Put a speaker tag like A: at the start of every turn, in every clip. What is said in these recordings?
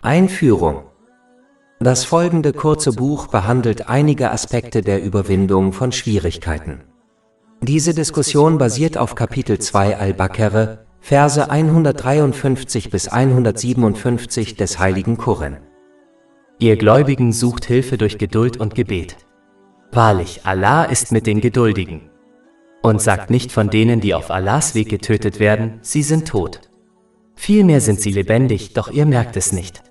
A: Einführung. Das folgende kurze Buch behandelt einige Aspekte der Überwindung von Schwierigkeiten. Diese Diskussion basiert auf Kapitel 2 Al-Baqarah, Verse 153 bis 157 des Heiligen Koran.
B: Ihr Gläubigen sucht Hilfe durch Geduld und Gebet. Wahrlich, Allah ist mit den Geduldigen. Und sagt nicht von denen, die auf Allahs Weg getötet werden, sie sind tot. Vielmehr sind sie lebendig, doch ihr merkt es nicht.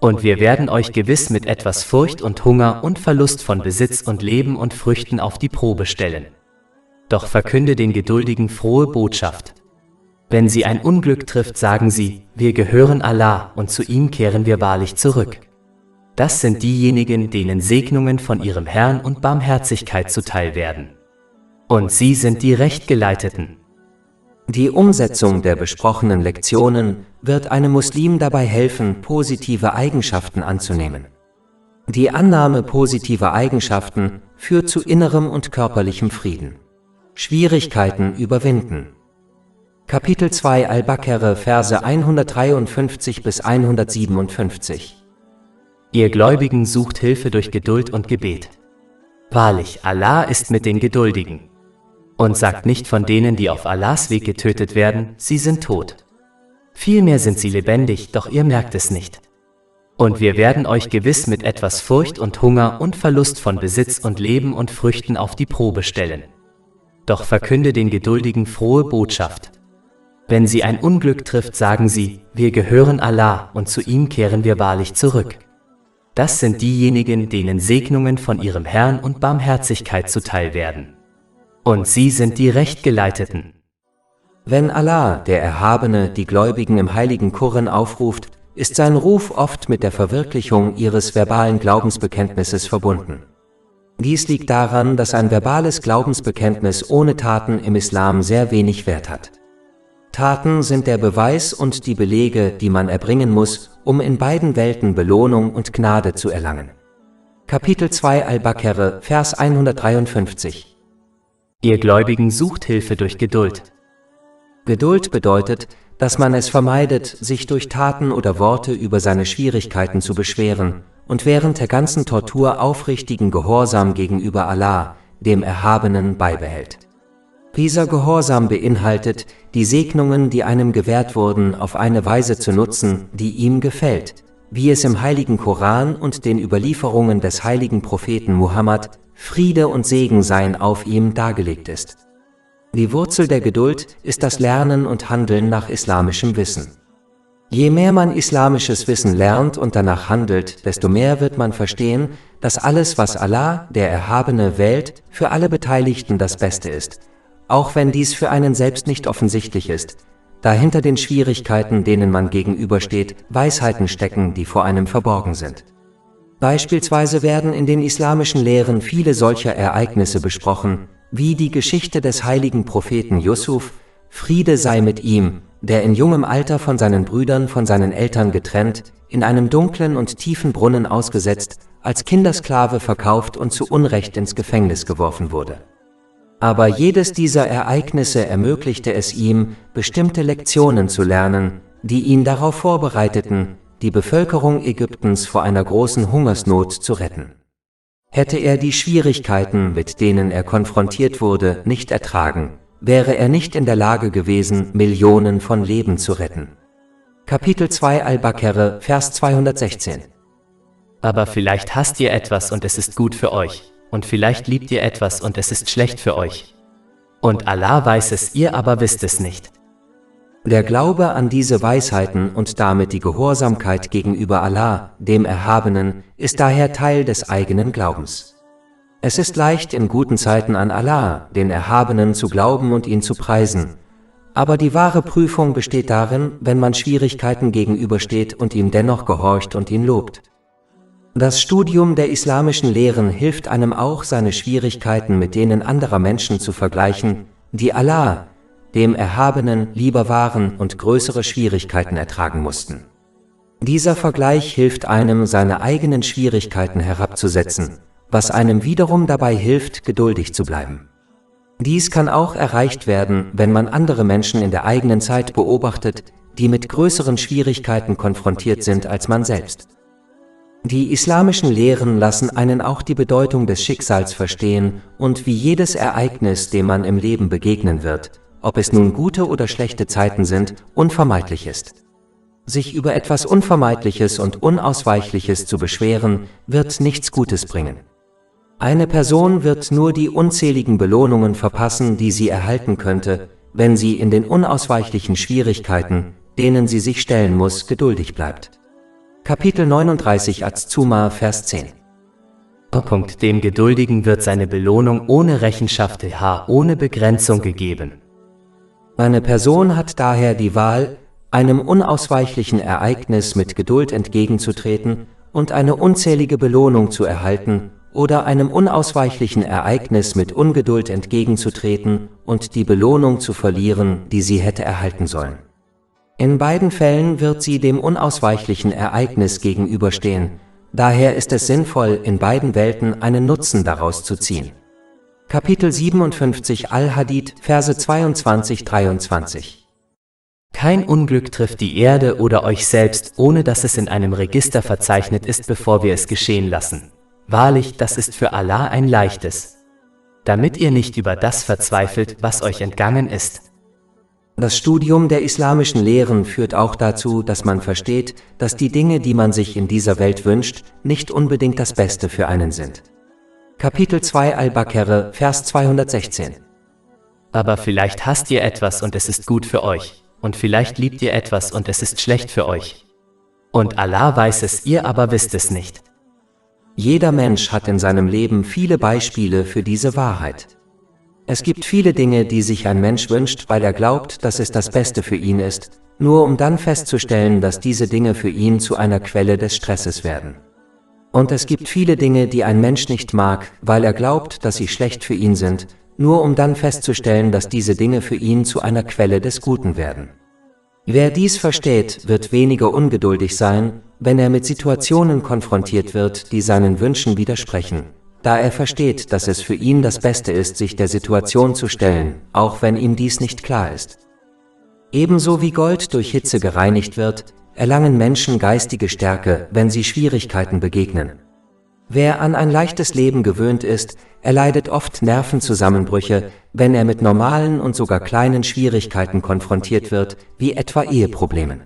B: Und wir werden euch gewiss mit etwas Furcht und Hunger und Verlust von Besitz und Leben und Früchten auf die Probe stellen. Doch verkünde den Geduldigen frohe Botschaft. Wenn sie ein Unglück trifft, sagen sie, wir gehören Allah und zu ihm kehren wir wahrlich zurück. Das sind diejenigen, denen Segnungen von ihrem Herrn und Barmherzigkeit zuteil werden. Und sie sind die Rechtgeleiteten.
A: Die Umsetzung der besprochenen Lektionen wird einem Muslim dabei helfen, positive Eigenschaften anzunehmen. Die Annahme positiver Eigenschaften führt zu innerem und körperlichem Frieden. Schwierigkeiten überwinden. Kapitel 2 Al-Baqarah, Verse 153 bis 157.
B: Ihr Gläubigen sucht Hilfe durch Geduld und Gebet. Wahrlich, Allah ist mit den Geduldigen. Und sagt nicht von denen, die auf Allahs Weg getötet werden, sie sind tot. Vielmehr sind sie lebendig, doch ihr merkt es nicht. Und wir werden euch gewiss mit etwas Furcht und Hunger und Verlust von Besitz und Leben und Früchten auf die Probe stellen. Doch verkünde den Geduldigen frohe Botschaft. Wenn sie ein Unglück trifft, sagen sie, wir gehören Allah und zu ihm kehren wir wahrlich zurück. Das sind diejenigen, denen Segnungen von ihrem Herrn und Barmherzigkeit zuteil werden. Und sie sind die Rechtgeleiteten.
A: Wenn Allah, der Erhabene, die Gläubigen im Heiligen Koran aufruft, ist sein Ruf oft mit der Verwirklichung ihres verbalen Glaubensbekenntnisses verbunden. Dies liegt daran, dass ein verbales Glaubensbekenntnis ohne Taten im Islam sehr wenig Wert hat. Taten sind der Beweis und die Belege, die man erbringen muss, um in beiden Welten Belohnung und Gnade zu erlangen. Kapitel 2 Al-Baqarah, Vers 153.
B: Ihr Gläubigen sucht Hilfe durch Geduld.
A: Geduld bedeutet, dass man es vermeidet, sich durch Taten oder Worte über seine Schwierigkeiten zu beschweren und während der ganzen Tortur aufrichtigen Gehorsam gegenüber Allah, dem Erhabenen, beibehält. Dieser Gehorsam beinhaltet, die Segnungen, die einem gewährt wurden, auf eine Weise zu nutzen, die ihm gefällt, wie es im Heiligen Koran und den Überlieferungen des heiligen Propheten Muhammad, Friede und Segen seien auf ihm, dargelegt ist. Die Wurzel der Geduld ist das Lernen und Handeln nach islamischem Wissen. Je mehr man islamisches Wissen lernt und danach handelt, desto mehr wird man verstehen, dass alles, was Allah, der Erhabene, wählt, für alle Beteiligten das Beste ist, auch wenn dies für einen selbst nicht offensichtlich ist, da hinter den Schwierigkeiten, denen man gegenübersteht, Weisheiten stecken, die vor einem verborgen sind. Beispielsweise werden in den islamischen Lehren viele solcher Ereignisse besprochen, wie die Geschichte des heiligen Propheten Yusuf, Friede sei mit ihm, der in jungem Alter von seinen Brüdern, von seinen Eltern getrennt, in einem dunklen und tiefen Brunnen ausgesetzt, als Kindersklave verkauft und zu Unrecht ins Gefängnis geworfen wurde. Aber jedes dieser Ereignisse ermöglichte es ihm, bestimmte Lektionen zu lernen, die ihn darauf vorbereiteten, die Bevölkerung Ägyptens vor einer großen Hungersnot zu retten. Hätte er die Schwierigkeiten, mit denen er konfrontiert wurde, nicht ertragen, wäre er nicht in der Lage gewesen, Millionen von Leben zu retten. Kapitel 2 Al-Baqarah, Vers 216.
B: Aber vielleicht hasst ihr etwas und es ist gut für euch, und vielleicht liebt ihr etwas und es ist schlecht für euch. Und Allah weiß es, ihr aber wisst es nicht.
A: Der Glaube an diese Weisheiten und damit die Gehorsamkeit gegenüber Allah, dem Erhabenen, ist daher Teil des eigenen Glaubens. Es ist leicht, in guten Zeiten an Allah, den Erhabenen, zu glauben und ihn zu preisen. Aber die wahre Prüfung besteht darin, wenn man Schwierigkeiten gegenübersteht und ihm dennoch gehorcht und ihn lobt. Das Studium der islamischen Lehren hilft einem auch, seine Schwierigkeiten mit denen anderer Menschen zu vergleichen, die Allah, dem Erhabenen, lieber waren und größere Schwierigkeiten ertragen mussten. Dieser Vergleich hilft einem, seine eigenen Schwierigkeiten herabzusetzen, was einem wiederum dabei hilft, geduldig zu bleiben. Dies kann auch erreicht werden, wenn man andere Menschen in der eigenen Zeit beobachtet, die mit größeren Schwierigkeiten konfrontiert sind als man selbst. Die islamischen Lehren lassen einen auch die Bedeutung des Schicksals verstehen und wie jedes Ereignis, dem man im Leben begegnen wird, ob es nun gute oder schlechte Zeiten sind, unvermeidlich ist. Sich über etwas Unvermeidliches und Unausweichliches zu beschweren, wird nichts Gutes bringen. Eine Person wird nur die unzähligen Belohnungen verpassen, die sie erhalten könnte, wenn sie in den unausweichlichen Schwierigkeiten, denen sie sich stellen muss, geduldig bleibt. Kapitel 39 Az-Zumar, Vers 10.
B: Dem Geduldigen wird seine Belohnung ohne Rechenschaft, ohne Begrenzung gegeben.
A: Eine Person hat daher die Wahl, einem unausweichlichen Ereignis mit Geduld entgegenzutreten und eine unzählige Belohnung zu erhalten, oder einem unausweichlichen Ereignis mit Ungeduld entgegenzutreten und die Belohnung zu verlieren, die sie hätte erhalten sollen. In beiden Fällen wird sie dem unausweichlichen Ereignis gegenüberstehen, daher ist es sinnvoll, in beiden Welten einen Nutzen daraus zu ziehen. Kapitel 57 Al-Hadid, Verse 22-23.
B: Kein Unglück trifft die Erde oder euch selbst, ohne dass es in einem Register verzeichnet ist, bevor wir es geschehen lassen. Wahrlich, das ist für Allah ein leichtes. Damit ihr nicht über das verzweifelt, was euch entgangen ist.
A: Das Studium der islamischen Lehren führt auch dazu, dass man versteht, dass die Dinge, die man sich in dieser Welt wünscht, nicht unbedingt das Beste für einen sind. Kapitel 2 Al-Baqarah, Vers 216.
B: Aber vielleicht hasst ihr etwas und es ist gut für euch, und vielleicht liebt ihr etwas und es ist schlecht für euch. Und Allah weiß es, ihr aber wisst es nicht.
A: Jeder Mensch hat in seinem Leben viele Beispiele für diese Wahrheit. Es gibt viele Dinge, die sich ein Mensch wünscht, weil er glaubt, dass es das Beste für ihn ist, nur um dann festzustellen, dass diese Dinge für ihn zu einer Quelle des Stresses werden. Und es gibt viele Dinge, die ein Mensch nicht mag, weil er glaubt, dass sie schlecht für ihn sind, nur um dann festzustellen, dass diese Dinge für ihn zu einer Quelle des Guten werden. Wer dies versteht, wird weniger ungeduldig sein, wenn er mit Situationen konfrontiert wird, die seinen Wünschen widersprechen, da er versteht, dass es für ihn das Beste ist, sich der Situation zu stellen, auch wenn ihm dies nicht klar ist. Ebenso wie Gold durch Hitze gereinigt wird, erlangen Menschen geistige Stärke, wenn sie Schwierigkeiten begegnen. Wer an ein leichtes Leben gewöhnt ist, erleidet oft Nervenzusammenbrüche, wenn er mit normalen und sogar kleinen Schwierigkeiten konfrontiert wird, wie etwa Eheproblemen.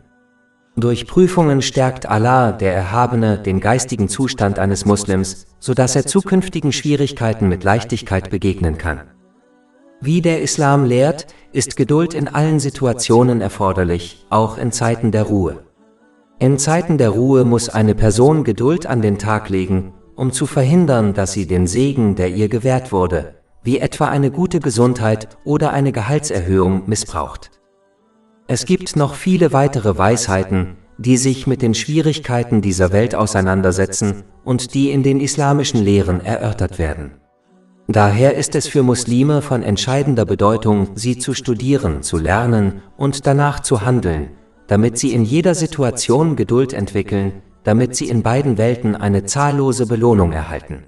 A: Durch Prüfungen stärkt Allah, der Erhabene, den geistigen Zustand eines Muslims, sodass er zukünftigen Schwierigkeiten mit Leichtigkeit begegnen kann. Wie der Islam lehrt, ist Geduld in allen Situationen erforderlich, auch in Zeiten der Ruhe. In Zeiten der Ruhe muss eine Person Geduld an den Tag legen, um zu verhindern, dass sie den Segen, der ihr gewährt wurde, wie etwa eine gute Gesundheit oder eine Gehaltserhöhung, missbraucht. Es gibt noch viele weitere Weisheiten, die sich mit den Schwierigkeiten dieser Welt auseinandersetzen und die in den islamischen Lehren erörtert werden. Daher ist es für Muslime von entscheidender Bedeutung, sie zu studieren, zu lernen und danach zu handeln, damit sie in jeder Situation Geduld entwickeln, damit sie in beiden Welten eine zahllose Belohnung erhalten.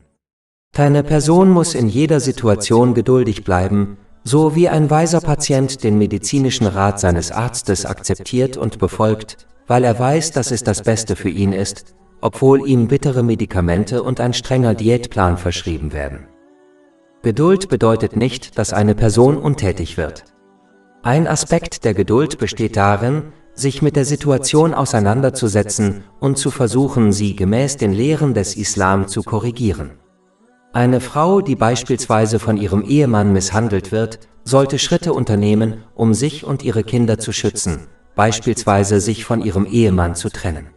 A: Eine Person muss in jeder Situation geduldig bleiben, so wie ein weiser Patient den medizinischen Rat seines Arztes akzeptiert und befolgt, weil er weiß, dass es das Beste für ihn ist, obwohl ihm bittere Medikamente und ein strenger Diätplan verschrieben werden. Geduld bedeutet nicht, dass eine Person untätig wird. Ein Aspekt der Geduld besteht darin, sich mit der Situation auseinanderzusetzen und zu versuchen, sie gemäß den Lehren des Islam zu korrigieren. Eine Frau, die beispielsweise von ihrem Ehemann misshandelt wird, sollte Schritte unternehmen, um sich und ihre Kinder zu schützen, beispielsweise sich von ihrem Ehemann zu trennen.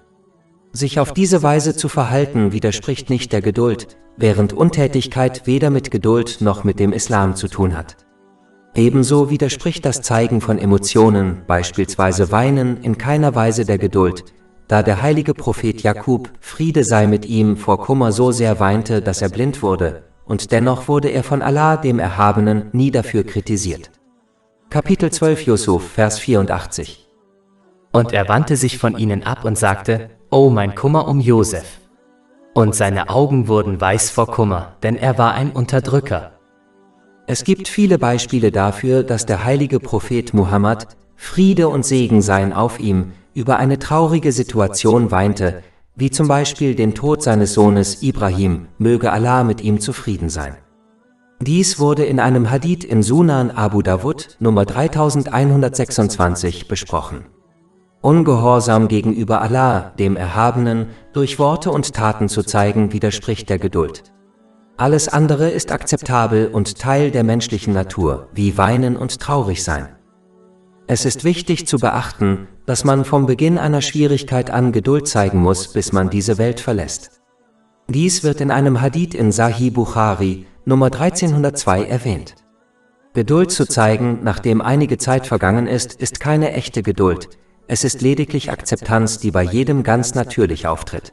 A: Sich auf diese Weise zu verhalten, widerspricht nicht der Geduld, während Untätigkeit weder mit Geduld noch mit dem Islam zu tun hat. Ebenso widerspricht das Zeigen von Emotionen, beispielsweise Weinen, in keiner Weise der Geduld, da der heilige Prophet Jakub, Friede sei mit ihm, vor Kummer so sehr weinte, dass er blind wurde, und dennoch wurde er von Allah, dem Erhabenen, nie dafür kritisiert. Kapitel 12 Jusuf, Vers 84.
B: Und er wandte sich von ihnen ab und sagte, O mein Kummer um Josef. Und seine Augen wurden weiß vor Kummer, denn er war ein Unterdrücker.
A: Es gibt viele Beispiele dafür, dass der heilige Prophet Muhammad, Friede und Segen seien auf ihm, über eine traurige Situation weinte, wie zum Beispiel den Tod seines Sohnes Ibrahim, möge Allah mit ihm zufrieden sein. Dies wurde in einem Hadith in Sunan Abu Dawud, Nummer 3126, besprochen. Ungehorsam gegenüber Allah, dem Erhabenen, durch Worte und Taten zu zeigen, widerspricht der Geduld. Alles andere ist akzeptabel und Teil der menschlichen Natur, wie Weinen und traurig sein. Es ist wichtig zu beachten, dass man vom Beginn einer Schwierigkeit an Geduld zeigen muss, bis man diese Welt verlässt. Dies wird in einem Hadith in Sahih Bukhari, Nummer 1302 erwähnt. Geduld zu zeigen, nachdem einige Zeit vergangen ist keine echte Geduld, es ist lediglich Akzeptanz, die bei jedem ganz natürlich auftritt.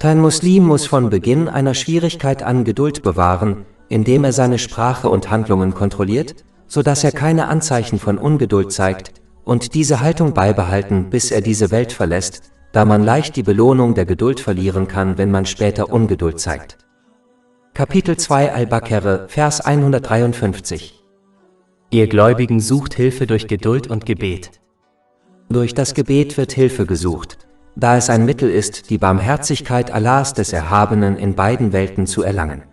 A: Ein Muslim muss von Beginn einer Schwierigkeit an Geduld bewahren, indem er seine Sprache und Handlungen kontrolliert, sodass er keine Anzeichen von Ungeduld zeigt, und diese Haltung beibehalten, bis er diese Welt verlässt, da man leicht die Belohnung der Geduld verlieren kann, wenn man später Ungeduld zeigt. Kapitel 2 Al-Baqarah, Vers 153.
B: Ihr Gläubigen sucht Hilfe durch Geduld und Gebet.
A: Durch das Gebet wird Hilfe gesucht, da es ein Mittel ist, die Barmherzigkeit Allahs des Erhabenen in beiden Welten zu erlangen.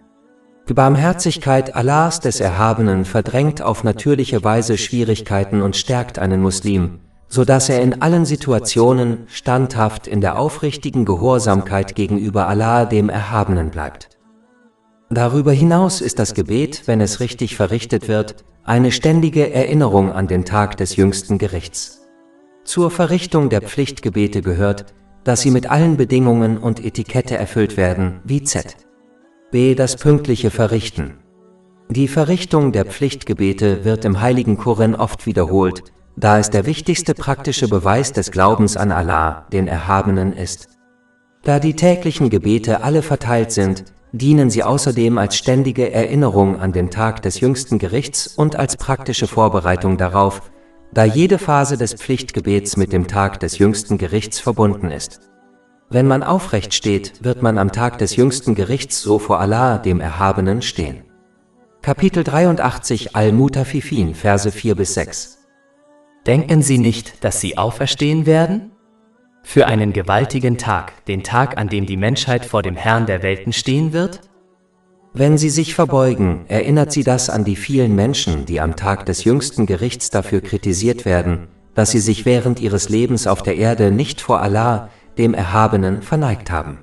A: Die Barmherzigkeit Allahs des Erhabenen verdrängt auf natürliche Weise Schwierigkeiten und stärkt einen Muslim, sodass er in allen Situationen standhaft in der aufrichtigen Gehorsamkeit gegenüber Allah dem Erhabenen bleibt. Darüber hinaus ist das Gebet, wenn es richtig verrichtet wird, eine ständige Erinnerung an den Tag des jüngsten Gerichts. Zur Verrichtung der Pflichtgebete gehört, dass sie mit allen Bedingungen und Etikette erfüllt werden, wie z. b. das pünktliche Verrichten. Die Verrichtung der Pflichtgebete wird im Heiligen Koran oft wiederholt, da es der wichtigste praktische Beweis des Glaubens an Allah, den Erhabenen, ist. Da die täglichen Gebete alle verteilt sind, dienen sie außerdem als ständige Erinnerung an den Tag des jüngsten Gerichts und als praktische Vorbereitung darauf, da jede Phase des Pflichtgebets mit dem Tag des jüngsten Gerichts verbunden ist. Wenn man aufrecht steht, wird man am Tag des jüngsten Gerichts so vor Allah, dem Erhabenen, stehen. Kapitel 83 Al-Mutaffifin, Verse 4-6.
B: Denken Sie nicht, dass Sie auferstehen werden? Für einen gewaltigen Tag, den Tag, an dem die Menschheit vor dem Herrn der Welten stehen wird?
A: Wenn sie sich verbeugen, erinnert sie das an die vielen Menschen, die am Tag des jüngsten Gerichts dafür kritisiert werden, dass sie sich während ihres Lebens auf der Erde nicht vor Allah, dem Erhabenen, verneigt haben.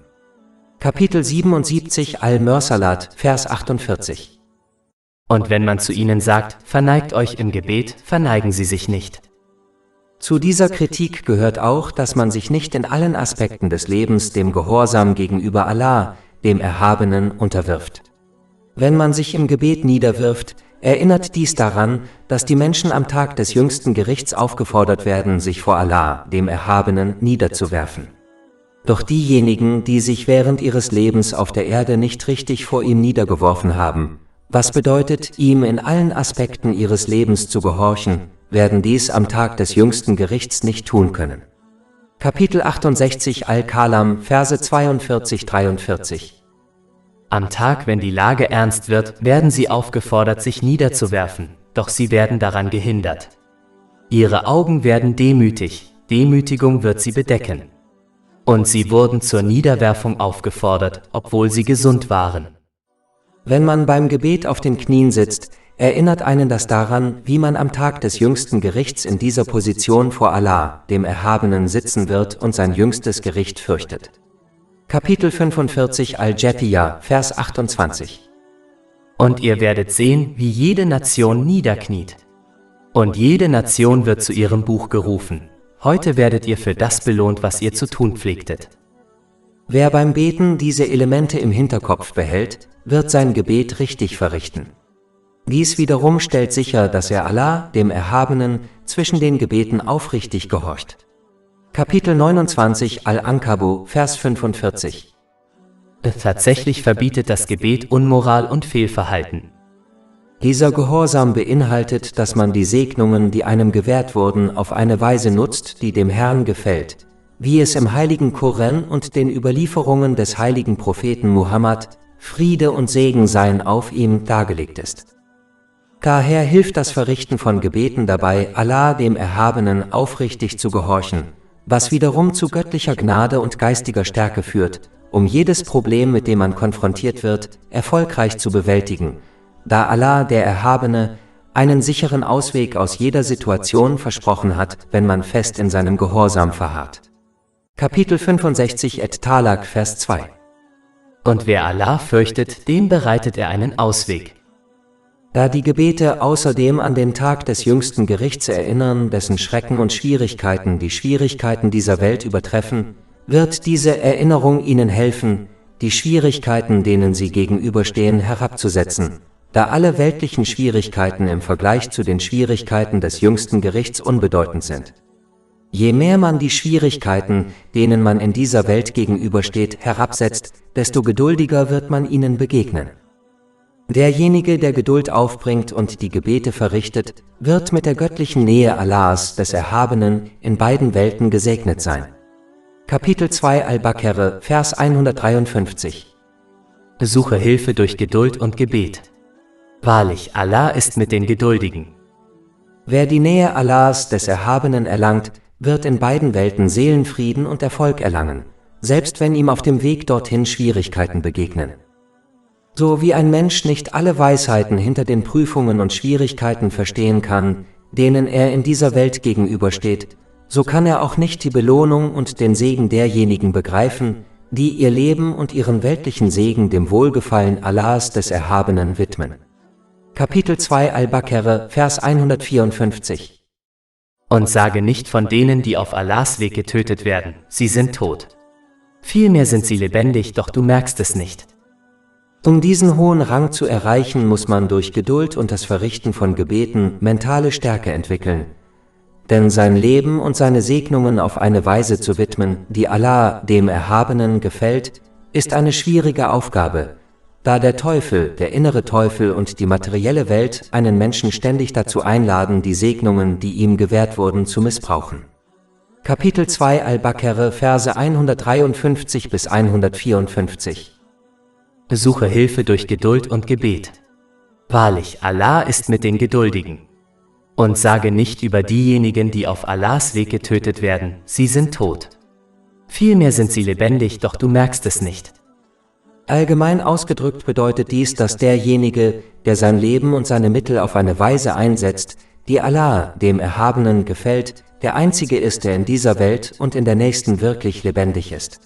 A: Kapitel 77 Al-Mursalat, Vers 48.
B: Und wenn man zu ihnen sagt, verneigt euch im Gebet, verneigen sie sich nicht.
A: Zu dieser Kritik gehört auch, dass man sich nicht in allen Aspekten des Lebens dem Gehorsam gegenüber Allah, dem Erhabenen, unterwirft. Wenn man sich im Gebet niederwirft, erinnert dies daran, dass die Menschen am Tag des jüngsten Gerichts aufgefordert werden, sich vor Allah, dem Erhabenen, niederzuwerfen. Doch diejenigen, die sich während ihres Lebens auf der Erde nicht richtig vor ihm niedergeworfen haben, was bedeutet, ihm in allen Aspekten ihres Lebens zu gehorchen, werden dies am Tag des jüngsten Gerichts nicht tun können. Kapitel 68 Al-Kalam, Verse 42-43.
B: Am Tag, wenn die Lage ernst wird, werden sie aufgefordert, sich niederzuwerfen, doch sie werden daran gehindert. Ihre Augen werden demütig, Demütigung wird sie bedecken. Und sie wurden zur Niederwerfung aufgefordert, obwohl sie gesund waren.
A: Wenn man beim Gebet auf den Knien sitzt, erinnert einen das daran, wie man am Tag des jüngsten Gerichts in dieser Position vor Allah, dem Erhabenen, sitzen wird und sein jüngstes Gericht fürchtet. Kapitel 45 Al-Jathiyah, Vers 28.
B: Und ihr werdet sehen, wie jede Nation niederkniet. Und jede Nation wird zu ihrem Buch gerufen. Heute werdet ihr für das belohnt, was ihr zu tun pflegtet.
A: Wer beim Beten diese Elemente im Hinterkopf behält, wird sein Gebet richtig verrichten. Dies wiederum stellt sicher, dass er Allah, dem Erhabenen, zwischen den Gebeten aufrichtig gehorcht. Kapitel 29 Al-Ankabut, Vers 45.
B: Tatsächlich verbietet das Gebet Unmoral und Fehlverhalten.
A: Dieser Gehorsam beinhaltet, dass man die Segnungen, die einem gewährt wurden, auf eine Weise nutzt, die dem Herrn gefällt, wie es im Heiligen Koran und den Überlieferungen des heiligen Propheten Muhammad, Friede und Segen seien auf ihm, dargelegt ist. Daher hilft das Verrichten von Gebeten dabei, Allah dem Erhabenen aufrichtig zu gehorchen, was wiederum zu göttlicher Gnade und geistiger Stärke führt, um jedes Problem, mit dem man konfrontiert wird, erfolgreich zu bewältigen, da Allah, der Erhabene, einen sicheren Ausweg aus jeder Situation versprochen hat, wenn man fest in seinem Gehorsam verharrt. Kapitel 65 Talaq, Vers 2.
B: Und wer Allah fürchtet, dem bereitet er einen Ausweg.
A: Da die Gebete außerdem an den Tag des jüngsten Gerichts erinnern, dessen Schrecken und Schwierigkeiten die Schwierigkeiten dieser Welt übertreffen, wird diese Erinnerung ihnen helfen, die Schwierigkeiten, denen sie gegenüberstehen, herabzusetzen, da alle weltlichen Schwierigkeiten im Vergleich zu den Schwierigkeiten des jüngsten Gerichts unbedeutend sind. Je mehr man die Schwierigkeiten, denen man in dieser Welt gegenübersteht, herabsetzt, desto geduldiger wird man ihnen begegnen. Derjenige, der Geduld aufbringt und die Gebete verrichtet, wird mit der göttlichen Nähe Allahs, des Erhabenen, in beiden Welten gesegnet sein. Kapitel 2 Al-Baqarah, Vers 153.
B: Suche Hilfe durch Geduld und Gebet. Wahrlich, Allah ist mit den Geduldigen.
A: Wer die Nähe Allahs, des Erhabenen, erlangt, wird in beiden Welten Seelenfrieden und Erfolg erlangen, selbst wenn ihm auf dem Weg dorthin Schwierigkeiten begegnen. So wie ein Mensch nicht alle Weisheiten hinter den Prüfungen und Schwierigkeiten verstehen kann, denen er in dieser Welt gegenübersteht, so kann er auch nicht die Belohnung und den Segen derjenigen begreifen, die ihr Leben und ihren weltlichen Segen dem Wohlgefallen Allahs, des Erhabenen, widmen. Kapitel 2 Al-Baqarah, Vers 154.
B: Und sage nicht von denen, die auf Allahs Weg getötet werden, sie sind tot. Vielmehr sind sie lebendig, doch du merkst es nicht.
A: Um diesen hohen Rang zu erreichen, muss man durch Geduld und das Verrichten von Gebeten mentale Stärke entwickeln. Denn sein Leben und seine Segnungen auf eine Weise zu widmen, die Allah, dem Erhabenen, gefällt, ist eine schwierige Aufgabe, da der Teufel, der innere Teufel und die materielle Welt einen Menschen ständig dazu einladen, die Segnungen, die ihm gewährt wurden, zu missbrauchen. Kapitel 2 Al-Baqarah, Verse 153 bis 154.
B: Suche Hilfe durch Geduld und Gebet. Wahrlich, Allah ist mit den Geduldigen. Und sage nicht über diejenigen, die auf Allahs Weg getötet werden, sie sind tot. Vielmehr sind sie lebendig, doch du merkst es nicht.
A: Allgemein ausgedrückt bedeutet dies, dass derjenige, der sein Leben und seine Mittel auf eine Weise einsetzt, die Allah, dem Erhabenen, gefällt, der Einzige ist, der in dieser Welt und in der nächsten wirklich lebendig ist.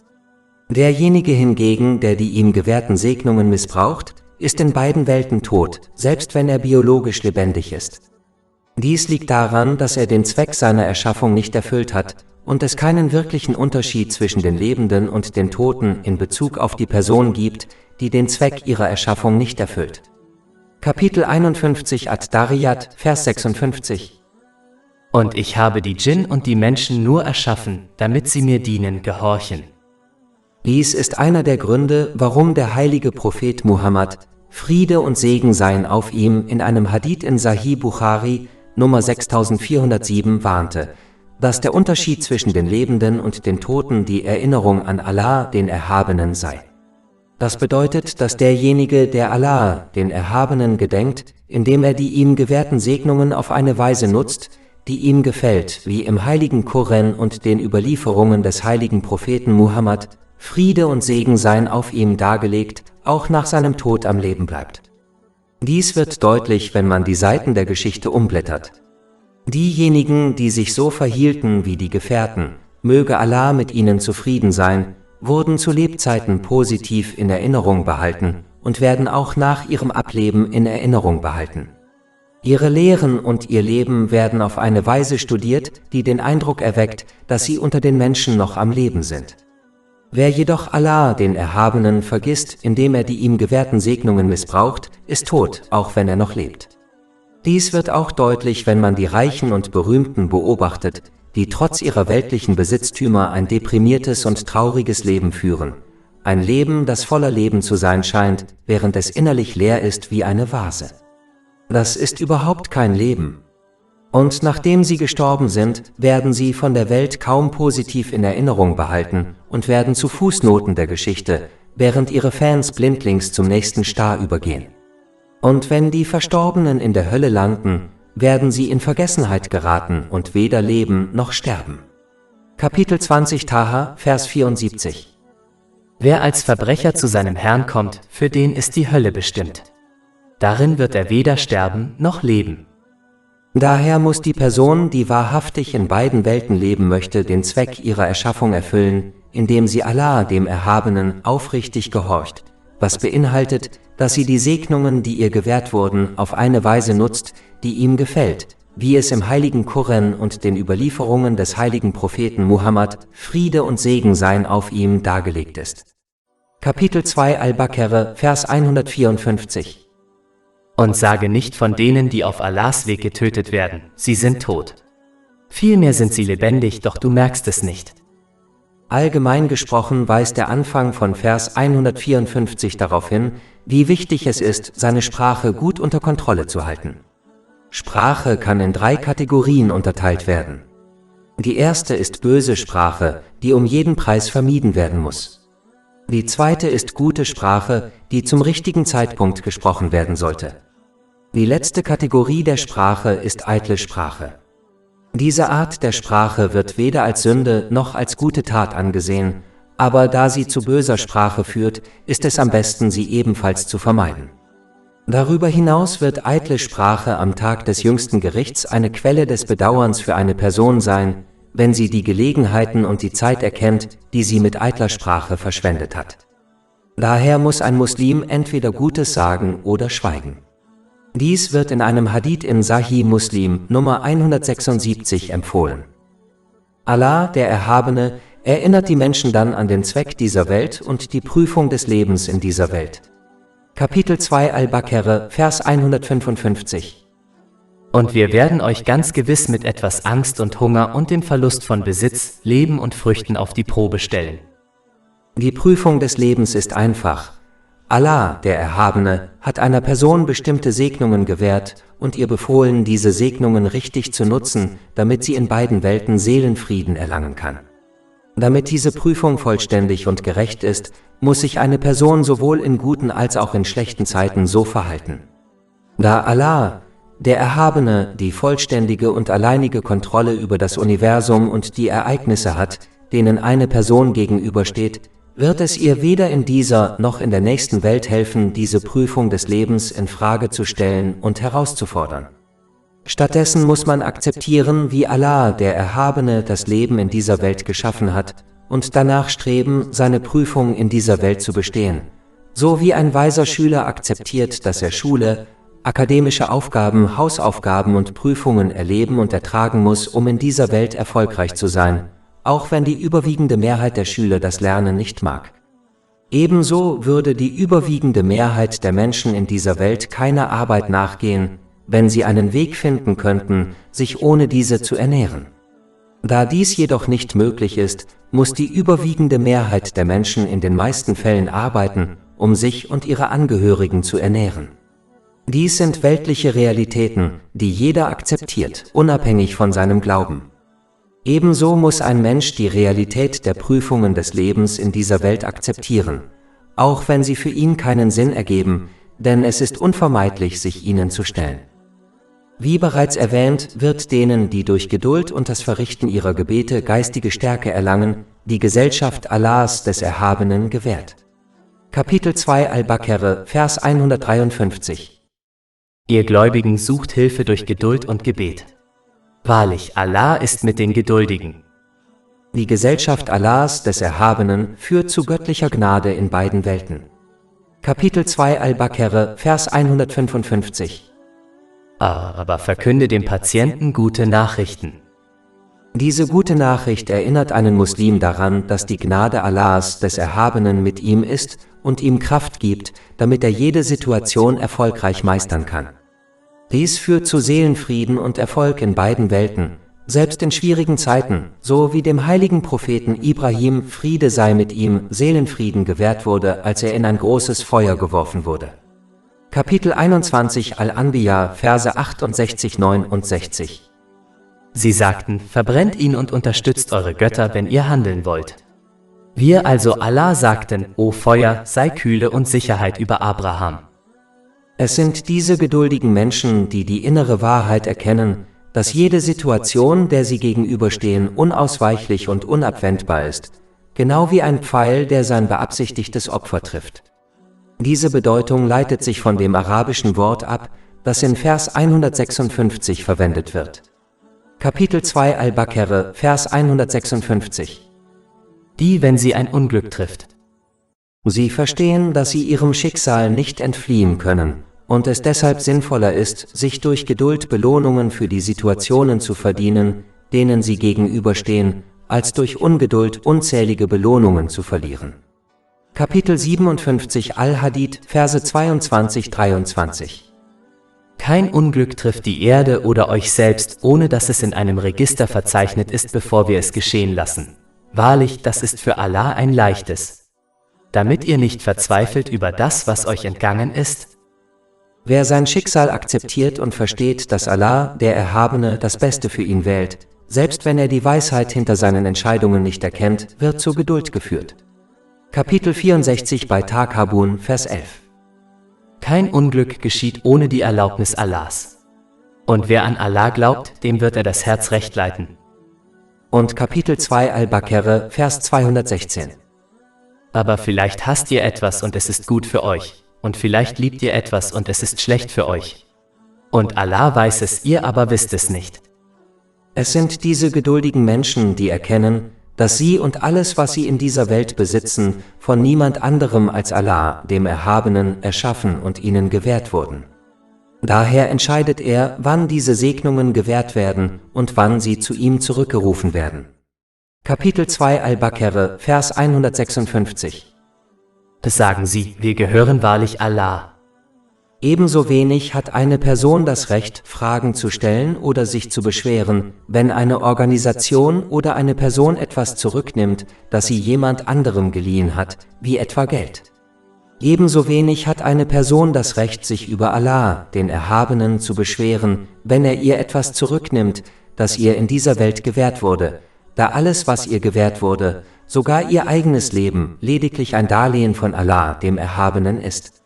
A: Derjenige hingegen, der die ihm gewährten Segnungen missbraucht, ist in beiden Welten tot, selbst wenn er biologisch lebendig ist. Dies liegt daran, dass er den Zweck seiner Erschaffung nicht erfüllt hat und es keinen wirklichen Unterschied zwischen den Lebenden und den Toten in Bezug auf die Person gibt, die den Zweck ihrer Erschaffung nicht erfüllt. Kapitel 51 Ad-Dariyat, Vers 56.
B: Und ich habe die Djinn und die Menschen nur erschaffen, damit sie mir dienen, gehorchen.
A: Dies ist einer der Gründe, warum der heilige Prophet Muhammad, Friede und Segen seien auf ihm, in einem Hadith in Sahih Bukhari, Nummer 6407 warnte, dass der Unterschied zwischen den Lebenden und den Toten die Erinnerung an Allah, den Erhabenen, sei. Das bedeutet, dass derjenige, der Allah, den Erhabenen, gedenkt, indem er die ihm gewährten Segnungen auf eine Weise nutzt, die ihm gefällt, wie im heiligen Koran und den Überlieferungen des heiligen Propheten Muhammad, Friede und Segen seien auf ihm dargelegt, auch nach seinem Tod am Leben bleibt. Dies wird deutlich, wenn man die Seiten der Geschichte umblättert. Diejenigen, die sich so verhielten wie die Gefährten, möge Allah mit ihnen zufrieden sein, wurden zu Lebzeiten positiv in Erinnerung behalten und werden auch nach ihrem Ableben in Erinnerung behalten. Ihre Lehren und ihr Leben werden auf eine Weise studiert, die den Eindruck erweckt, dass sie unter den Menschen noch am Leben sind. Wer jedoch Allah, den Erhabenen, vergisst, indem er die ihm gewährten Segnungen missbraucht, ist tot, auch wenn er noch lebt. Dies wird auch deutlich, wenn man die Reichen und Berühmten beobachtet, die trotz ihrer weltlichen Besitztümer ein deprimiertes und trauriges Leben führen. Ein Leben, das voller Leben zu sein scheint, während es innerlich leer ist wie eine Vase. Das ist überhaupt kein Leben. Und nachdem sie gestorben sind, werden sie von der Welt kaum positiv in Erinnerung behalten und werden zu Fußnoten der Geschichte, während ihre Fans blindlings zum nächsten Star übergehen. Und wenn die Verstorbenen in der Hölle landen, werden sie in Vergessenheit geraten und weder leben noch sterben. Kapitel 20 Taha, Vers 74.
B: Wer als Verbrecher zu seinem Herrn kommt, für den ist die Hölle bestimmt. Darin wird er weder sterben noch leben.
A: Daher muss die Person, die wahrhaftig in beiden Welten leben möchte, den Zweck ihrer Erschaffung erfüllen, indem sie Allah, dem Erhabenen, aufrichtig gehorcht, was beinhaltet, dass sie die Segnungen, die ihr gewährt wurden, auf eine Weise nutzt, die ihm gefällt, wie es im heiligen Koran und den Überlieferungen des heiligen Propheten Muhammad, Friede und Segen seien auf ihm, dargelegt ist. Kapitel 2 Al-Baqarah, Vers 154.
B: Und sage nicht von denen, die auf Allahs Weg getötet werden, sie sind tot. Vielmehr sind sie lebendig, doch du merkst es nicht.
A: Allgemein gesprochen weist der Anfang von Vers 154 darauf hin, wie wichtig es ist, seine Sprache gut unter Kontrolle zu halten. Sprache kann in 3 Kategorien unterteilt werden. Die erste ist böse Sprache, die um jeden Preis vermieden werden muss. Die zweite ist gute Sprache, die zum richtigen Zeitpunkt gesprochen werden sollte. Die letzte Kategorie der Sprache ist eitle Sprache. Diese Art der Sprache wird weder als Sünde noch als gute Tat angesehen, aber da sie zu böser Sprache führt, ist es am besten, sie ebenfalls zu vermeiden. Darüber hinaus wird eitle Sprache am Tag des jüngsten Gerichts eine Quelle des Bedauerns für eine Person sein, wenn sie die Gelegenheiten und die Zeit erkennt, die sie mit eitler Sprache verschwendet hat. Daher muss ein Muslim entweder Gutes sagen oder schweigen. Dies wird in einem Hadith in Sahih Muslim Nummer 176 empfohlen. Allah, der Erhabene, erinnert die Menschen dann an den Zweck dieser Welt und die Prüfung des Lebens in dieser Welt. Kapitel 2 Al-Baqarah, Vers 155.
B: Und wir werden euch ganz gewiss mit etwas Angst und Hunger und dem Verlust von Besitz, Leben und Früchten auf die Probe stellen.
A: Die Prüfung des Lebens ist einfach. Allah, der Erhabene, hat einer Person bestimmte Segnungen gewährt und ihr befohlen, diese Segnungen richtig zu nutzen, damit sie in beiden Welten Seelenfrieden erlangen kann. Damit diese Prüfung vollständig und gerecht ist, muss sich eine Person sowohl in guten als auch in schlechten Zeiten so verhalten. Da Allah, der Erhabene, die vollständige und alleinige Kontrolle über das Universum und die Ereignisse hat, denen eine Person gegenübersteht, wird es ihr weder in dieser noch in der nächsten Welt helfen, diese Prüfung des Lebens in Frage zu stellen und herauszufordern. Stattdessen muss man akzeptieren, wie Allah, der Erhabene, das Leben in dieser Welt geschaffen hat und danach streben, seine Prüfung in dieser Welt zu bestehen. So wie ein weiser Schüler akzeptiert, dass er Schule, akademische Aufgaben, Hausaufgaben und Prüfungen erleben und ertragen muss, um in dieser Welt erfolgreich zu sein, auch wenn die überwiegende Mehrheit der Schüler das Lernen nicht mag. Ebenso würde die überwiegende Mehrheit der Menschen in dieser Welt keiner Arbeit nachgehen, wenn sie einen Weg finden könnten, sich ohne diese zu ernähren. Da dies jedoch nicht möglich ist, muss die überwiegende Mehrheit der Menschen in den meisten Fällen arbeiten, um sich und ihre Angehörigen zu ernähren. Dies sind weltliche Realitäten, die jeder akzeptiert, unabhängig von seinem Glauben. Ebenso muss ein Mensch die Realität der Prüfungen des Lebens in dieser Welt akzeptieren, auch wenn sie für ihn keinen Sinn ergeben, denn es ist unvermeidlich, sich ihnen zu stellen. Wie bereits erwähnt, wird denen, die durch Geduld und das Verrichten ihrer Gebete geistige Stärke erlangen, die Gesellschaft Allahs des Erhabenen gewährt. Kapitel 2 Al-Baqarah, Vers 153.
B: Ihr Gläubigen sucht Hilfe durch Geduld und Gebet. Wahrlich, Allah ist mit den Geduldigen.
A: Die Gesellschaft Allahs des Erhabenen führt zu göttlicher Gnade in beiden Welten. Kapitel 2 Al-Baqarah, Vers 155.
B: Aber verkünde dem Patienten gute Nachrichten.
A: Diese gute Nachricht erinnert einen Muslim daran, dass die Gnade Allahs des Erhabenen mit ihm ist und ihm Kraft gibt, damit er jede Situation erfolgreich meistern kann. Dies führt zu Seelenfrieden und Erfolg in beiden Welten, selbst in schwierigen Zeiten, so wie dem heiligen Propheten Ibrahim, Friede sei mit ihm, Seelenfrieden gewährt wurde, als er in ein großes Feuer geworfen wurde. Kapitel 21 Al-Anbiya, Verse 68-69.
B: Sie sagten, verbrennt ihn und unterstützt eure Götter, wenn ihr handeln wollt. Wir also Allah sagten, O Feuer, sei Kühle und Sicherheit über Abraham.
A: Es sind diese geduldigen Menschen, die die innere Wahrheit erkennen, dass jede Situation, der sie gegenüberstehen, unausweichlich und unabwendbar ist, genau wie ein Pfeil, der sein beabsichtigtes Opfer trifft. Diese Bedeutung leitet sich von dem arabischen Wort ab, das in Vers 156 verwendet wird. Kapitel 2 Al-Baqarah, Vers 156.
B: Die, wenn sie ein Unglück trifft.
A: Sie verstehen, dass sie ihrem Schicksal nicht entfliehen können und es deshalb sinnvoller ist, sich durch Geduld Belohnungen für die Situationen zu verdienen, denen sie gegenüberstehen, als durch Ungeduld unzählige Belohnungen zu verlieren. Kapitel 57 Al-Hadid, Verse 22-23.
B: Kein Unglück trifft die Erde oder euch selbst, ohne dass es in einem Register verzeichnet ist, bevor wir es geschehen lassen. Wahrlich, das ist für Allah ein leichtes. Damit ihr nicht verzweifelt über das, was euch entgangen ist.
A: Wer sein Schicksal akzeptiert und versteht, dass Allah, der Erhabene, das Beste für ihn wählt, selbst wenn er die Weisheit hinter seinen Entscheidungen nicht erkennt, wird zur Geduld geführt. Kapitel 64 bei Takabun, Vers 11.
B: Kein Unglück geschieht ohne die Erlaubnis Allahs. Und wer an Allah glaubt, dem wird er das Herz recht leiten.
A: Und Kapitel 2 Al-Baqarah, Vers 216.
B: Aber vielleicht hasst ihr etwas und es ist gut für euch, und vielleicht liebt ihr etwas und es ist schlecht für euch. Und Allah weiß es, ihr aber wisst es nicht.
A: Es sind diese geduldigen Menschen, die erkennen, dass sie und alles, was sie in dieser Welt besitzen, von niemand anderem als Allah, dem Erhabenen, erschaffen und ihnen gewährt wurden. Daher entscheidet er, wann diese Segnungen gewährt werden und wann sie zu ihm zurückgerufen werden. Kapitel 2 Al-Baqarah, Vers 156.
B: Das sagen sie, wir gehören wahrlich Allah.
A: Ebenso wenig hat eine Person das Recht, Fragen zu stellen oder sich zu beschweren, wenn eine Organisation oder eine Person etwas zurücknimmt, das sie jemand anderem geliehen hat, wie etwa Geld. Ebenso wenig hat eine Person das Recht, sich über Allah, den Erhabenen, zu beschweren, wenn er ihr etwas zurücknimmt, das ihr in dieser Welt gewährt wurde, da alles, was ihr gewährt wurde, sogar ihr eigenes Leben, lediglich ein Darlehen von Allah, dem Erhabenen ist.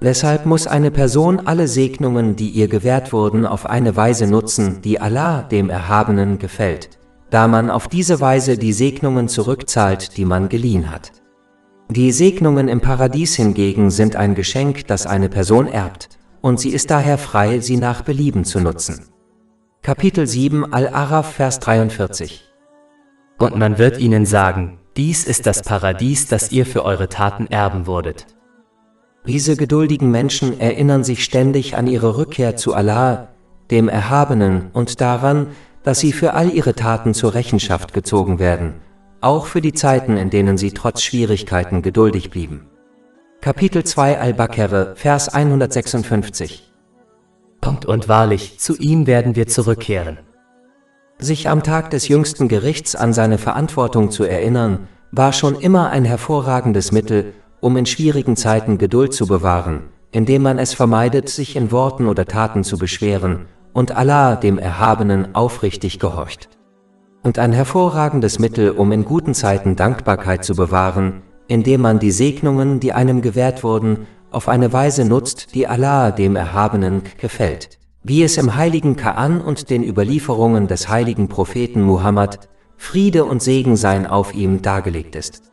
A: Deshalb muss eine Person alle Segnungen, die ihr gewährt wurden, auf eine Weise nutzen, die Allah, dem Erhabenen, gefällt, da man auf diese Weise die Segnungen zurückzahlt, die man geliehen hat. Die Segnungen im Paradies hingegen sind ein Geschenk, das eine Person erbt, und sie ist daher frei, sie nach Belieben zu nutzen. Kapitel 7 Al-Araf, Vers 43.
B: Und man wird ihnen sagen, dies ist das Paradies, das ihr für eure Taten erben wurdet.
A: Diese geduldigen Menschen erinnern sich ständig an ihre Rückkehr zu Allah, dem Erhabenen, und daran, dass sie für all ihre Taten zur Rechenschaft gezogen werden, auch für die Zeiten, in denen sie trotz Schwierigkeiten geduldig blieben. Kapitel 2 Al-Baqarah, Vers 156.
B: Und wahrlich, zu ihm werden wir zurückkehren.
A: Sich am Tag des jüngsten Gerichts an seine Verantwortung zu erinnern, war schon immer ein hervorragendes Mittel, um in schwierigen Zeiten Geduld zu bewahren, indem man es vermeidet, sich in Worten oder Taten zu beschweren und Allah, dem Erhabenen, aufrichtig gehorcht. Und ein hervorragendes Mittel, um in guten Zeiten Dankbarkeit zu bewahren, indem man die Segnungen, die einem gewährt wurden, auf eine Weise nutzt, die Allah, dem Erhabenen, gefällt, wie es im heiligen Koran und den Überlieferungen des heiligen Propheten Muhammad, Friede und Segen seien auf ihm, dargelegt ist.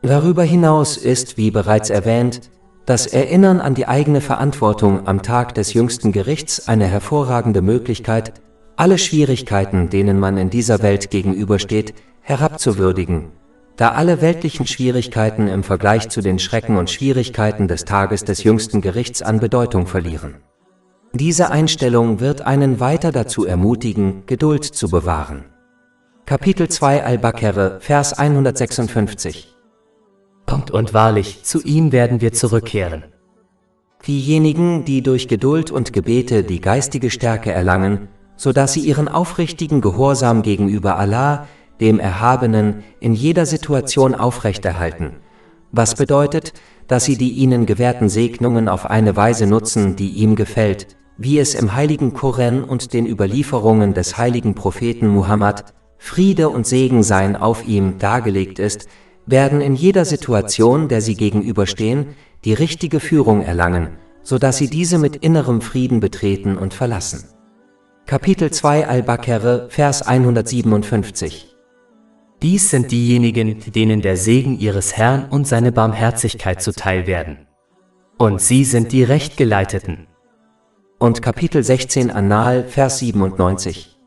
A: Darüber hinaus ist, wie bereits erwähnt, das Erinnern an die eigene Verantwortung am Tag des jüngsten Gerichts eine hervorragende Möglichkeit, alle Schwierigkeiten, denen man in dieser Welt gegenübersteht, herabzuwürdigen, da alle weltlichen Schwierigkeiten im Vergleich zu den Schrecken und Schwierigkeiten des Tages des jüngsten Gerichts an Bedeutung verlieren. Diese Einstellung wird einen weiter dazu ermutigen, Geduld zu bewahren. Kapitel 2 Al-Baqarah, Vers 156.
B: Und wahrlich, zu ihm werden wir zurückkehren.
A: Diejenigen, die durch Geduld und Gebete die geistige Stärke erlangen, sodass sie ihren aufrichtigen Gehorsam gegenüber Allah, dem Erhabenen, in jeder Situation aufrechterhalten, was bedeutet, dass sie die ihnen gewährten Segnungen auf eine Weise nutzen, die ihm gefällt, wie es im heiligen Koran und den Überlieferungen des heiligen Propheten Muhammad, Friede und Segen seien auf ihm, dargelegt ist, werden in jeder Situation, der sie gegenüberstehen, die richtige Führung erlangen, sodass sie diese mit innerem Frieden betreten und verlassen. Kapitel 2 Al-Baqarah, Vers 157.
B: Dies sind diejenigen, denen der Segen ihres Herrn und seine Barmherzigkeit zuteil werden. Und sie sind die Rechtgeleiteten.
A: Und Kapitel 16 An-Nahl, Vers 97.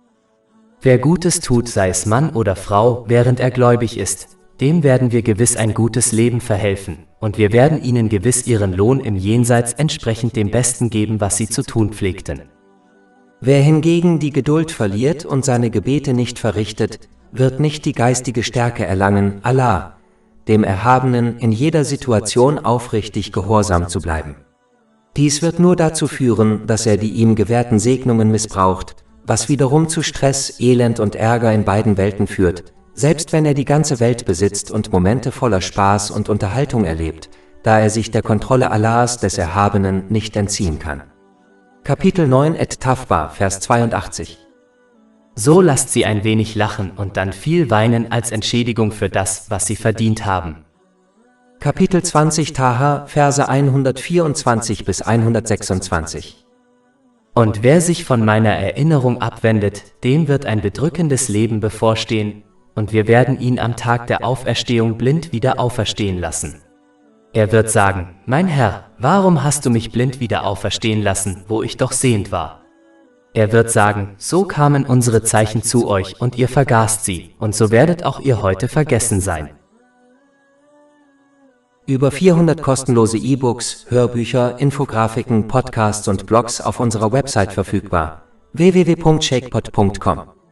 B: Wer Gutes tut, sei es Mann oder Frau, während er gläubig ist, dem werden wir gewiss ein gutes Leben verhelfen, und wir werden ihnen gewiss ihren Lohn im Jenseits entsprechend dem Besten geben, was sie zu tun pflegten.
A: Wer hingegen die Geduld verliert und seine Gebete nicht verrichtet, wird nicht die geistige Stärke erlangen, Allah, dem Erhabenen, in jeder Situation aufrichtig gehorsam zu bleiben. Dies wird nur dazu führen, dass er die ihm gewährten Segnungen missbraucht, was wiederum zu Stress, Elend und Ärger in beiden Welten führt, selbst wenn er die ganze Welt besitzt und Momente voller Spaß und Unterhaltung erlebt, da er sich der Kontrolle Allahs, des Erhabenen, nicht entziehen kann. Kapitel 9 At-Tawbah, Vers 82.
B: So lasst sie ein wenig lachen und dann viel weinen als Entschädigung für das, was sie verdient haben.
A: Kapitel 20 Taha, Verse 124 bis 126.
B: Und wer sich von meiner Erinnerung abwendet, dem wird ein bedrückendes Leben bevorstehen, und wir werden ihn am Tag der Auferstehung blind wieder auferstehen lassen. Er wird sagen, mein Herr, warum hast du mich blind wieder auferstehen lassen, wo ich doch sehend war? Er wird sagen, so kamen unsere Zeichen zu euch und ihr vergaßt sie, und so werdet auch ihr heute vergessen sein.
A: Über 400 kostenlose E-Books, Hörbücher, Infografiken, Podcasts und Blogs auf unserer Website verfügbar: www.shakepot.com